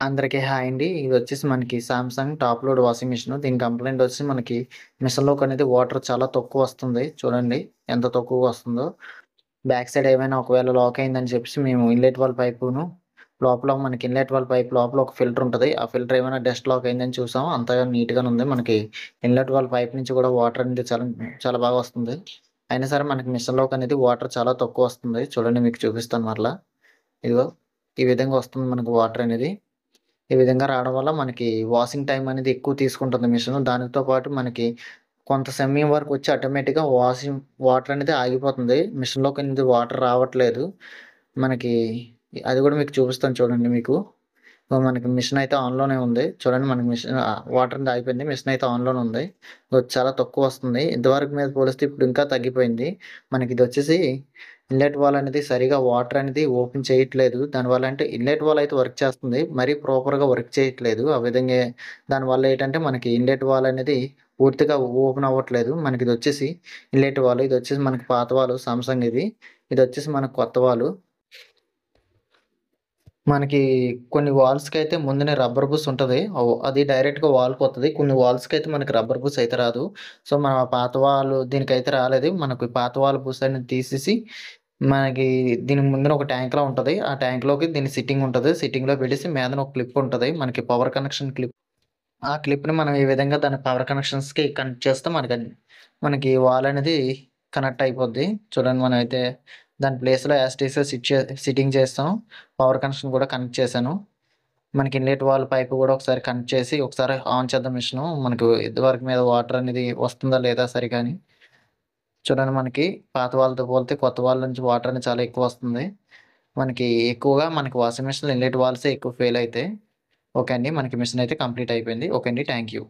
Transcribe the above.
అందరికీ హాయ్ అండి. ఇదొచ్చేసి మనకి Samsung top load washing machine. దీని కంప్లెయింట్ వచ్చి మనకి మిషన్‌లోకనేది వాటర్ చాలా తక్కువొస్తుంది. చూడండి ఎంత తక్కువగా వస్తుందో. బ్యాక్ సైడ్ ఏమైనా ఒకవేళ లాక్ అయిందని చెప్పేసి మేము ఇన్‌లెట్ వాల్ పైపును లోపల మనకి ఇన్‌లెట్ వాల్ పైప్ లోపల ఒక ఫిల్టర్ ఉంటది. ఆ ఫిల్టర్ ఏమైనా డస్ట్ లాక్ అయిందని చూసాం. అంతా నీట్‌గానే ఉంది. మనకి ఇన్‌లెట్ వాల్ పైప్ నుంచి కూడా వాటర్ అనేది చాలా బాగా వస్తుంది. అయినా సరే మనకి మిషన్‌లోకనేది వాటర్ చాలా తక్కువొస్తుంది. చూడండి మీకు చూపిస్తాను మరలా. ఇదిగో ఈ విధంగా వస్తుంది మనకు వాటర్ అనేది. ఈ విధంగా రావడం వల్ల మనకి వాషింగ్ టైమ్ అనేది ఎక్కువ తీసుకుంటుంది మిషను. దానితో పాటు మనకి కొంత సమయం వరకు వచ్చి ఆటోమేటిక్‌గా వాటర్ అనేది ఆగిపోతుంది. మిషన్‌లోకనేది వాటర్ రావట్లేదు. మనకి అది కూడా మీకు చూపిస్తాను చూడండి మీకు. మనకి మిషన్ అయితే ఆన్‌లోనే ఉంది. చూడండి మనకి వాటర్ అనేది ఆగిపోయింది. మిషన్ అయితే ఆన్‌లోనే ఉంది. చాలా తక్కువొస్తుంది. ఇంతవరకు మీద పోలిస్తే ఇప్పుడు ఇంకా తగ్గిపోయింది. మనకిదొచ్చేసి ఇన్‌లెట్ వాల్ అనేది సరిగ్గా వాటర్ అనేది ఓపెన్ చేయట్లేదు. దానివల్ల అంటే ఇన్‌లెట్ వాల్ అయితే వర్క్ చేస్తుంది. మరీ ప్రాపర్‌గా వర్క్ చేయట్లేదు. ఆ విధంగా దానివల్ల ఏంటంటే మనకి ఇన్‌లెట్ వాల్ అనేది పూర్తిగా ఓపెన్ అవ్వట్లేదు. మనకిదొచ్చేసి ఇన్‌లెట్ వాల్. ఇదొచ్చేసి మనకి పాత వాలు సామ్‌సంగ్ ఇది. ఇదొచ్చేసి మనకు కొత్త వాలు. మనకి కొన్ని వాల్స్‌కైతే ముందునే రబ్బర్ బుస్ ఉంటది. అది డైరెక్ట్‌గా వాల్‌కొత్తది. కొన్ని వాల్స్‌కైతే మనకి రబ్బర్ బుస్ అయితే రాదు. సో, మన పాత వాలు దీనికైతే రాలేదు. మనకు పాత వాల్ బుస్ అనేది తీసేసి, మనకి దీనికి ముందున ఒక ట్యాంక్‌లా ఉంటది. ఆ ట్యాంక్‌లోకి దీని సిట్టింగ్ ఉంటది. సిట్టింగ్‌లో పెట్టేసి మీదన ఒక క్లిప్ ఉంటది. మనకి పవర్ కనెక్షన్ క్లిప్. ఆ క్లిప్‌ని మనం ఈ విధంగా దాని పవర్ కనెక్షన్స్‌కి కనెక్ట్ చేస్తే మనకి వాల్ అనేది కనెక్ట్ అయిపోద్ది. చూడండి మనమైతే దాని ప్లేస్‌లో యాస్ ఇట్ ఈస్‌గా సిట్టింగ్ చేస్తాం. పవర్ కనెక్షన్ కూడా కనెక్ట్ చేశాను. మనకి ఇన్‌లెట్ వాల్ పైప్ కూడా ఒకసారి కనెక్ట్ చేసి, ఒకసారి ఆన్ చేద్దాం మిషను. మనకు ఇదివరకు మీద వాటర్ అనేది వస్తుందా లేదా సరిగ్గా అని. చూడండి మనకి పాత వాళ్ళతో పోలితే కొత్త వాళ్ళ నుంచి వాటర్ అనేది చాలా ఎక్కువొస్తుంది. మనకి వాషింగ్ మిషన్‌లో ఇన్‌లెట్ వాల్సే ఎక్కువ ఫెయిల్ అయితాయి. ఓకే అండి. మనకి మిషన్ అయితే కంప్లీట్ అయిపోయింది. ఓకే అండి. Thank you.